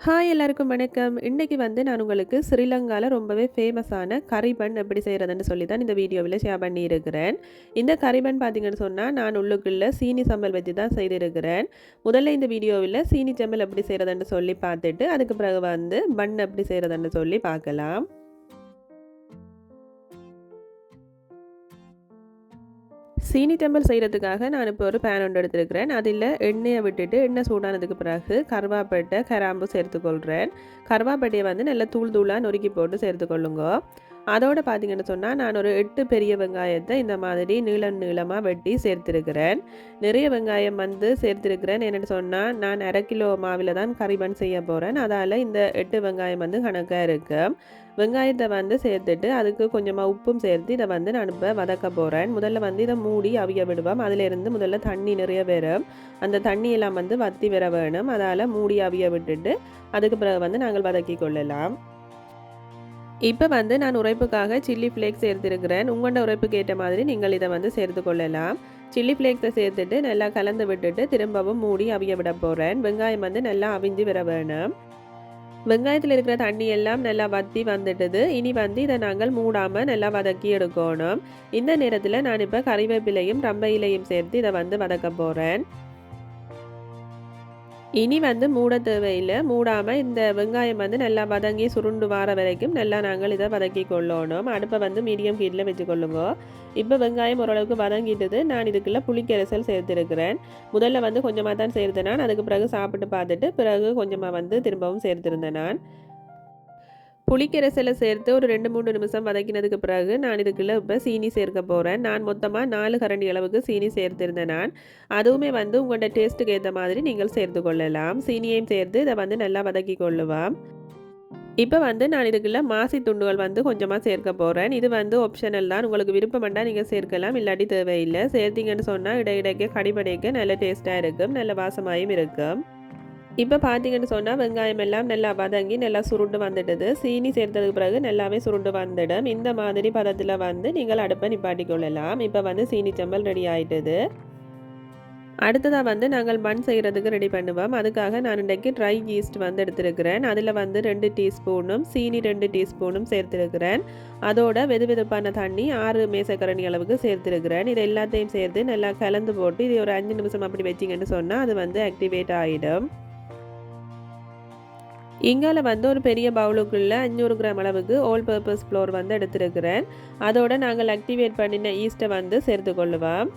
Hi எல்லாருக்கும் வணக்கம். இன்னைக்கு நான் உங்களுக்கு ஸ்ரீலங்கால ரொம்பவே ஃபேமஸான கறி பன் எப்படி செய்றதுன்னு சொல்லி தான் இந்த வீடியோவில் ஷேர் பண்ணியிருக்கிறேன். இந்த கறி பன் பார்த்தீங்கன்னு சொன்னா, நான் உள்ளுக்குள்ள சீனி சம்பல் வச்சு தான் செய்திருக்கிறேன். முதல்ல இந்த வீடியோவில் சீனி சம்பல் எப்படி செய்றதுன்னு சொல்லி பார்த்துட்டு, அதுக்கு பிறகு பன் எப்படி செய்றதுன்னு சொல்லி பார்க்கலாம். சீனி டெம்பிள் செய்கிறதுக்காக நான் இப்போ ஒரு பேன் ஒன்று எடுத்துருக்கிறேன். அதில் எண்ணெயை விட்டுட்டு எண்ணெய் சூடானதுக்கு பிறகு கருவாப்பட்டை கிராம்பு சேர்த்துக்கொள்கிறேன். கருவாப்பட்டையை நல்லா தூள் தூளாக நொறுக்கி போட்டு சேர்த்துக்கொள்ளுங்க. அதோடு பார்த்தீங்கன்னு சொன்னால் நான் ஒரு 8 பெரிய வெங்காயத்தை இந்த மாதிரி நீளமாக வெட்டி சேர்த்துருக்கிறேன். நிறைய வெங்காயம் சேர்த்துருக்கிறேன். என்னென்னு சொன்னால் நான் 1/2 கிலோ மாவில் தான் கறிபன் செய்ய போகிறேன். அதால் இந்த 8 வெங்காயம் கணக்காக இருக்குது. வெங்காயத்தை சேர்த்துட்டு அதுக்கு கொஞ்சமாக உப்பும் சேர்த்து இதை நான் இப்போ வதக்க போகிறேன். முதல்ல இதை மூடி அவிய விடுவோம். அதிலிருந்து முதல்ல தண்ணி நிறைய வரும். அந்த தண்ணியெல்லாம் வற்றி வர வேணும். அதால் மூடி அவிய விட்டுட்டு அதுக்கு பிறகு நாங்கள் வதக்கி கொள்ளலாம். இப்போ நான் உரைப்புக்காக சில்லி ஃப்ளேக்ஸ் சேர்த்துருக்கிறேன். உங்களோட உரைப்புக்கு ஏற்ற மாதிரி நீங்கள் இதை சேர்த்து கொள்ளலாம். சில்லி ஃப்ளேக்ஸை சேர்த்துட்டு நல்லா கலந்து விட்டுட்டு திரும்பவும் மூடி அவிய விட போகிறேன். வெங்காயம் நல்லா அவிஞ்சு வர வேணும். வெங்காயத்தில் இருக்கிற தண்ணி எல்லாம் நல்லா வற்றி வந்துட்டுது. இனி இதை நாங்கள் மூடாமல் நல்லா வதக்கி எடுக்கணும். இந்த நேரத்தில் நான் இப்போ கறிவேப்பிலையும் ரம்பையிலையும் சேர்த்து இதை வதக்க போகிறேன். இனி மூட தேவையில்லை. மூடாமல் இந்த வெங்காயம் நல்லா வதங்கி சுருண்டு வர வரைக்கும் நல்லா நாங்கள் இதை வதக்கி கொள்ளணும். அடுப்பை மீடியம் ஹீட்டில் வச்சுக்கொள்ளுங்க. இப்போ வெங்காயம் ஓரளவுக்கு வதங்கிட்டது. நான் இதுக்குள்ளே புளிக்கரைசல் சேர்த்துருக்கிறேன். முதல்ல கொஞ்சமாக தான் சேர்த்தேன் நான். அதுக்கு பிறகு சாப்பிட்டு பார்த்துட்டு பிறகு கொஞ்சமாக திரும்பவும் சேர்த்துருந்தேன் நான். புளிக்கரைசலை சேர்த்து ஒரு 2-3 நிமிஷம் வதக்கினதுக்கு பிறகு நான் இதுக்குள்ளே இப்போ சீனி சேர்க்க போகிறேன். நான் மொத்தமாக 4 கரண்டி அளவுக்கு சீனி சேர்த்துருந்தேன் நான். அதுவுமே உங்களோட டேஸ்ட்டுக்கு ஏற்ற மாதிரி நீங்கள் சேர்த்து கொள்ளலாம். சீனியையும் சேர்த்து இதை நல்லா வதக்கி கொள்ளுவோம். இப்போ நான் இதுக்குள்ளே மாசி துண்டுகள் கொஞ்சமாக சேர்க்க போகிறேன். இது ஆப்ஷனல் தான். உங்களுக்கு விருப்பம்ண்டா நீங்கள் சேர்க்கலாம், இல்லாட்டி தேவையில்லை. சேர்த்திங்கன்னு சொன்னால் இடையிடைக்க கடிபடைக்க நல்ல டேஸ்ட்டாக இருக்கும், நல்ல வாசமாயும் இருக்கும். இப்போ பார்த்தீங்கன்னு சொன்னால் வெங்காயம் எல்லாம் நல்லா வதங்கி நல்லா சுருண்டு வந்துடுது. சீனி சேர்த்ததுக்கு பிறகு நல்லாவே சுருண்டு வந்துடும். இந்த மாதிரி பதத்தில் நீங்கள் அடுப்பை நிப்பாட்டி கொள்ளலாம். இப்போ சீனி சம்பல் ரெடி ஆகிட்டுது. அடுத்ததாக நாங்கள் பன் செய்கிறதுக்கு ரெடி பண்ணுவோம். அதுக்காக நான் இன்றைக்கு ட்ரை ஈஸ்ட் எடுத்துருக்கிறேன். அதில் 2 டீஸ்பூனும் சீனி 2 டீஸ்பூனும் சேர்த்துருக்கிறேன். அதோட வெதுவெதுப்பான தண்ணி 6 மேசக்கரணி அளவுக்கு சேர்த்துருக்கிறேன். இது எல்லாத்தையும் சேர்த்து நல்லா கலந்து போட்டு இது ஒரு 5 நிமிஷம் அப்படி வச்சிங்கன்னு சொன்னால் அது ஆக்டிவேட் ஆகிடும். இங்கால ஒரு பெரிய பவுலுக்குள்ளே 500 கிராம் அளவுக்கு ஆல் பர்பஸ் ஃப்ளோர் எடுத்துருக்கிறேன். அதோட நாங்கள் ஆக்டிவேட் பண்ணின ஈஸ்ட்டை சேர்த்துக்கொள்ளுவோம்.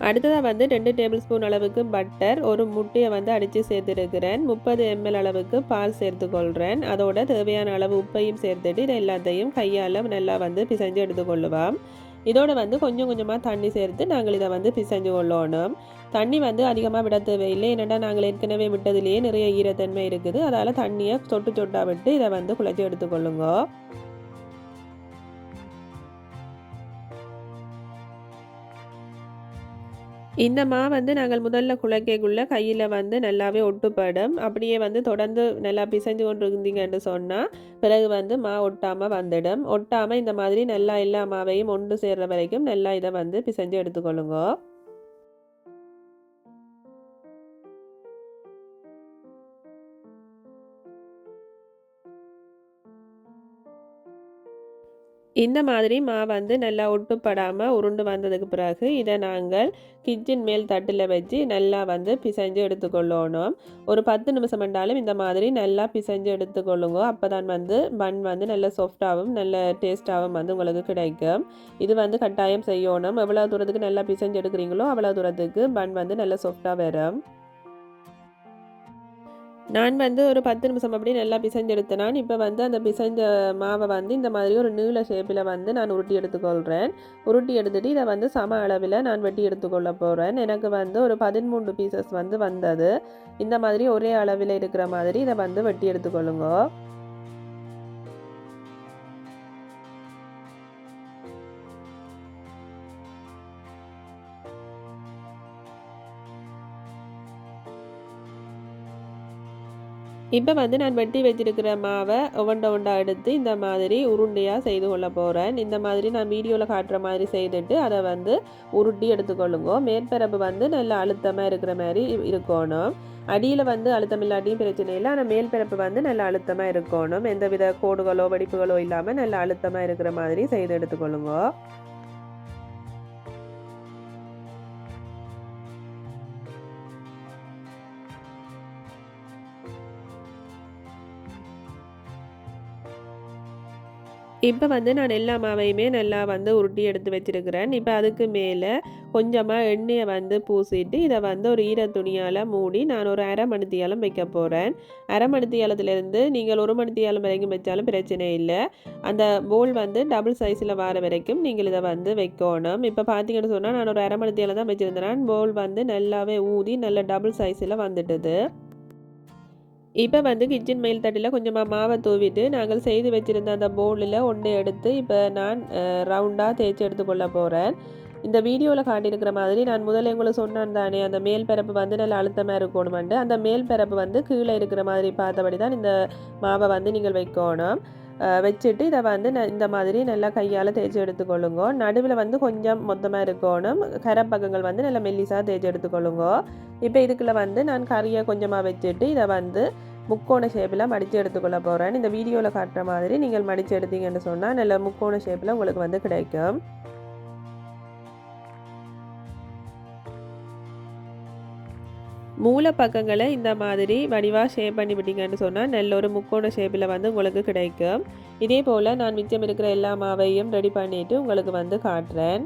அடுத்ததாக 2 டேபிள் ஸ்பூன் அளவுக்கு பட்டர், ஒரு முட்டையை அடித்து சேர்த்துருக்கிறேன். 30 ml அளவுக்கு பால் சேர்த்துக்கொள்கிறேன். அதோட தேவையான அளவு உப்பையும் சேர்த்துட்டு இதை எல்லாத்தையும் கையால் நல்லா பிசைஞ்சு எடுத்துக்கொள்ளுவோம். இதோட கொஞ்சம் கொஞ்சமாக தண்ணி சேர்த்து நாங்கள் இதை பிசைஞ்சு கொள்ளணும். தண்ணி அதிகமாக விட தேவையில்லை. என்னென்னா நாங்கள் ஏற்கனவே விட்டதுலேயே நிறைய ஈரத்தன்மை இருக்குது. அதால் தண்ணியை சொட்டு சொட்டாக விட்டு இதை குழச்சி எடுத்துக்கொள்ளுங்க. இந்த நாங்கள் முதல்ல குழைக்கைக்குள்ளே கையில் நல்லாவே ஒட்டுப்படும். அப்படியே தொடர்ந்து நல்லா பிசைஞ்சு கொண்டு இருந்தீங்கன்னு சொன்னால் பிறகு மா ஒட்டாமல் வந்துடும். ஒட்டாமல் இந்த மாதிரி நல்லா எல்லா மாவையும் ஒன்று சேர்கிற வரைக்கும் நல்லா இதை பிசைஞ்சு எடுத்துக்கொள்ளுங்க. இந்த மாதிரி மா நல்லா ஒட்டுப்படாமல் உருண்டு வந்ததுக்கு பிறகு இதை நாங்கள் கிச்சன் மேல் தட்டில் வச்சு நல்லா பிசைஞ்சு எடுத்துக்கொள்ளணும். ஒரு 10 நிமிஷம் என்றாலும் இந்த மாதிரி நல்லா பிசைஞ்சு எடுத்துக்கொள்ளுங்க. அப்போ தான் பன் நல்ல சாஃப்டாகவும் நல்ல டேஸ்ட்டாகவும் உங்களுக்கு கிடைக்கும். இது கட்டாயம் செய்யணும். எவ்வளோ தூரத்துக்கு நல்லா பிசைஞ்சு எடுக்கிறீங்களோ அவ்வளோ தூரத்துக்கு பன் நல்ல சாஃப்டாக வரும். நான் ஒரு 10 நிமிஷம் அப்படி நல்லா பிசைஞ்செடுத்தேன். நான் இப்போ அந்த பிசைஞ்ச மாவை இந்த மாதிரி ஒரு நீள ஷேப்பில் நான் உருட்டி எடுத்துக்கொள்கிறேன். உருட்டி எடுத்துகிட்டு இதை சம அளவில் நான் வெட்டி எடுத்துக்கொள்ள போகிறேன். எனக்கு ஒரு 13 பீசஸ் வந்தது. இந்த மாதிரி ஒரே அளவில் இருக்கிற மாதிரி இதை வெட்டி எடுத்துக்கொள்ளுங்க. இப்போ வந்து நான் வெட்டி வச்சிருக்கிற மாவை ஒவ்வொண்டா எடுத்து இந்த மாதிரி உருண்டையாக செய்து கொள்ள போகிறேன். இந்த மாதிரி நான் வீடியோவில் காட்டுற மாதிரி செய்துட்டு அதை வந்து உருட்டி எடுத்துக்கொள்ளுங்க. மேற்பரப்பு வந்து நல்லா அழுத்தமாக இருக்கிற மாதிரி இருக்கணும். அடியில் வந்து அழுத்தம் இல்லாட்டியும் பிரச்சனை இல்லை, ஆனால் மேற்பரப்பு வந்து நல்லா அழுத்தமாக இருக்கணும். எந்தவித கோடுகளோ வெடிப்புகளோ இல்லாமல் நல்லா அழுத்தமாக இருக்கிற மாதிரி செய்து எடுத்துக்கொள்ளுங்க. இப்போ வந்து நான் எல்லா மாவையுமே நல்லா வந்து உருட்டி எடுத்து வச்சிருக்கிறேன். இப்போ அதுக்கு மேலே கொஞ்சமாக எண்ணெயை வந்து பூசிட்டு இதை வந்து ஒரு ஈர துணியால் மூடி நான் ஒரு அரை மணித்தியாலம் வைக்க போகிறேன். அரை மணித்தியாலத்துலேருந்து நீங்கள் ஒரு மணித்தியாலம் வரைக்கும் வச்சாலும் பிரச்சனை இல்லை. அந்த போல் வந்து டபுள் சைஸில் வர வரைக்கும் நீங்கள் இதை வந்து வைக்கணும். இப்போ பார்த்தீங்கன்னு சொன்னால் நான் ஒரு அரை மணித்தியாலம் தான் வச்சுருந்தேன். போல் வந்து நல்லாவே ஊதி நல்ல டபுள் சைஸில் வந்துட்டுது. இப்போ வந்து கிச்சன் மேல் தட்டில் கொஞ்சமாக மாவை தூவிட்டு நாங்கள் செய்து வச்சுருந்த அந்த பவுலில் ஒன்று எடுத்து இப்போ நான் ரவுண்டாக தேய்ச்சி எடுத்துக்கொள்ள போகிறேன். இந்த வீடியோவில் காட்டியிருக்கிற மாதிரி நான் முதல்ல உங்களுக்கு சொன்னேன் தானே, அந்த மேல் பரப்பு வந்து நல்லா அழுத்தமாக இருக்கணுமெண்டு, அந்த மேல் பரப்பு வந்து கீழே இருக்கிற மாதிரி பார்த்தபடி தான் இந்த மாவை வந்து நீங்கள் வைக்கணும். வச்சுட்டு இதை வந்து இந்த மாதிரி நல்லா கையால் தேய்ச்சி எடுத்துக்கொள்ளுங்க. நடுவில் வந்து கொஞ்சம் மொத்தமாக இருக்கணும். கரப்பக்கங்கள் வந்து நல்லா மெல்லிசாக தேய்ச்சி எடுத்துக்கொள்ளுங்க. இப்போ இதுக்குள்ளே வந்து நான் கறியை கொஞ்சமாக வச்சுட்டு இதை வந்து முக்கோண ஷேப்பில் மடித்து எடுத்துக்கொள்ள போகிறேன். இந்த வீடியோவில் காட்டுற மாதிரி நீங்கள் மடித்து எடுத்தீங்கன்னு சொன்னால் நல்ல முக்கோண ஷேப்பில் உங்களுக்கு வந்து கிடைக்கும். மூல பக்கங்களை இந்த மாதிரி வடிவாக ஷேப் பண்ணி விட்டீங்கன்னு சொன்னால் நல்ல ஒரு முக்கோண ஷேப்பில் வந்து உங்களுக்கு கிடைக்கும். இதே போல் நான் மிச்சம் இருக்கிற எல்லா மாவையும் ரெடி பண்ணிவிட்டு உங்களுக்கு வந்து காட்டுறேன்.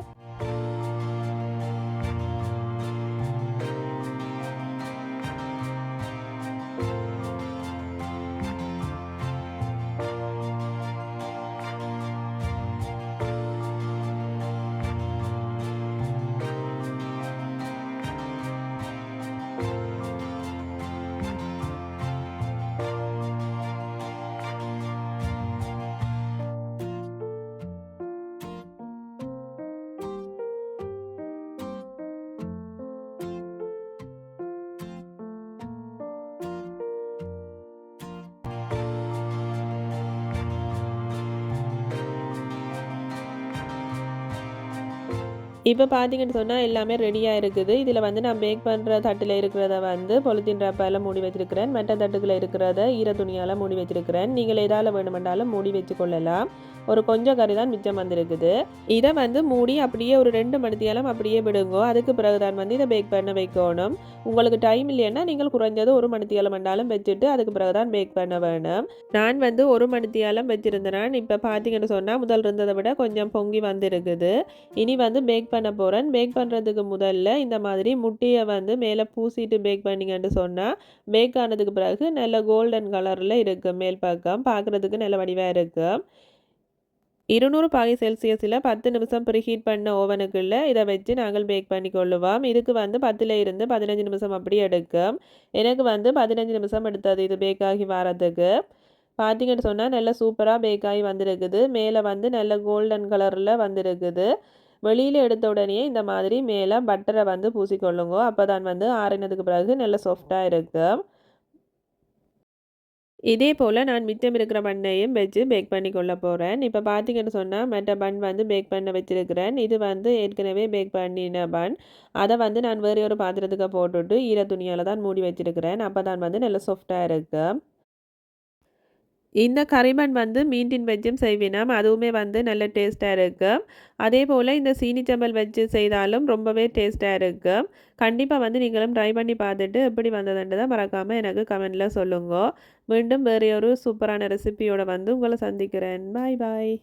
இப்போ பார்த்தீங்கன்னு சொன்னால் எல்லாமே ரெடியாக இருக்குது. இதில் வந்து நான் பேக் பண்ணுற தட்டில் இருக்கிறத வந்து பொலித்தீன் ரப்பால் மூடி வச்சிருக்கிறேன். மற்ற தட்டுக்களை இருக்கிறத ஈர துணியால் மூடி வச்சிருக்கிறேன். நீங்கள் எதால் வேணுமென்றாலும் மூடி வச்சு கொள்ளலாம். ஒரு கொஞ்சம் கறி தான் மிச்சம் வந்திருக்குது. இதை வந்து மூடி அப்படியே ஒரு 2 மணித்தியாலம் அப்படியே விடுங்க. அதுக்கு பிறகு தான் வந்து இதை பேக் பண்ண வைக்கணும். உங்களுக்கு டைம் இல்லைன்னா நீங்கள் குறைஞ்சது 1 மணித்தியாலம் வேண்டாலும் வச்சுட்டு அதுக்கு பிறகு தான் பேக் பண்ண வேணும். நான் வந்து 1 மணித்தியாலம் வச்சுருந்தேன். இப்போ பார்த்தீங்கன்னு சொன்னால் முதல் இருந்ததை விட கொஞ்சம் பொங்கி வந்திருக்குது. இனி வந்து பேக் பண்ண போகிறேன். பேக் பண்ணுறதுக்கு முதல்ல இந்த மாதிரி முட்டையை வந்து மேலே பூசிட்டு பேக் பண்ணிங்கன்னு சொன்னால் பேக் ஆனதுக்கு பிறகு நல்ல கோல்டன் கலரில் இருக்குது. மேல் பக்கம் பார்க்குறதுக்கு நல்ல வடிவாக இருக்குது. 200 பாகை செல்சியஸில் 10 நிமிஷம் ப்ரீஹீட் பண்ண ஓவனுக்குள்ளே இதை வச்சு நாங்கள் பேக் பண்ணி கொள்ளுவோம். இதுக்கு வந்து 10ல் இருந்து 15 நிமிஷம் அப்படி எடுக்கும். எனக்கு வந்து 15 நிமிஷம் எடுத்தது இது பேக் ஆகி வரதுக்கு. பார்த்தீங்கன்னு சொன்னால் நல்லா சூப்பராக பேக் ஆகி வந்திருக்குது. மேலே வந்து நல்ல கோல்டன் கலரில் வந்திருக்குது. வெளியில் எடுத்த உடனே இந்த மாதிரி மேலே பட்டரை வந்து பூசிக்கொள்ளுங்க. அப்போ தான் வந்து ஆறினதுக்கு பிறகு நல்ல சாஃப்டாக இருக்கும். இதே போல் நான் மிச்சம் இருக்கிற பன்னையும் வச்சு பேக் பண்ணி கொள்ள போகிறேன். இப்போ பார்த்தீங்கன்னு சொன்னால் மற்ற பன் வந்து பேக் பண்ண வச்சுருக்கிறேன். இது வந்து ஏற்கனவே பேக் பண்ணின பன். அதை வந்து நான் வேறு ஒரு பாத்திரத்துக்கு போட்டுவிட்டு ஈர துணியால் தான் மூடி வச்சுருக்கிறேன். அப்போ தான் வந்து நல்ல சாஃப்டாக இருக்கும். இந்த கறிமண் வந்து மீன்டின் வச்சும் செய்வினோம். அதுவுமே வந்து நல்ல டேஸ்ட்டாக இருக்கும். அதே போல் இந்த சீனி சம்பல் வச்சு செய்தாலும் ரொம்பவே டேஸ்ட்டாக இருக்கும். கண்டிப்பாக வந்து நீங்களும் ட்ரை பண்ணி பார்த்துட்டு எப்படி வந்ததுன்றதை மறக்காமல் எனக்கு கமெண்டில் சொல்லுங்க. மீண்டும் வேறு ஒரு சூப்பரான ரெசிபியோடு வந்து உங்களை சந்திக்கிறேன். பாய் பாய்.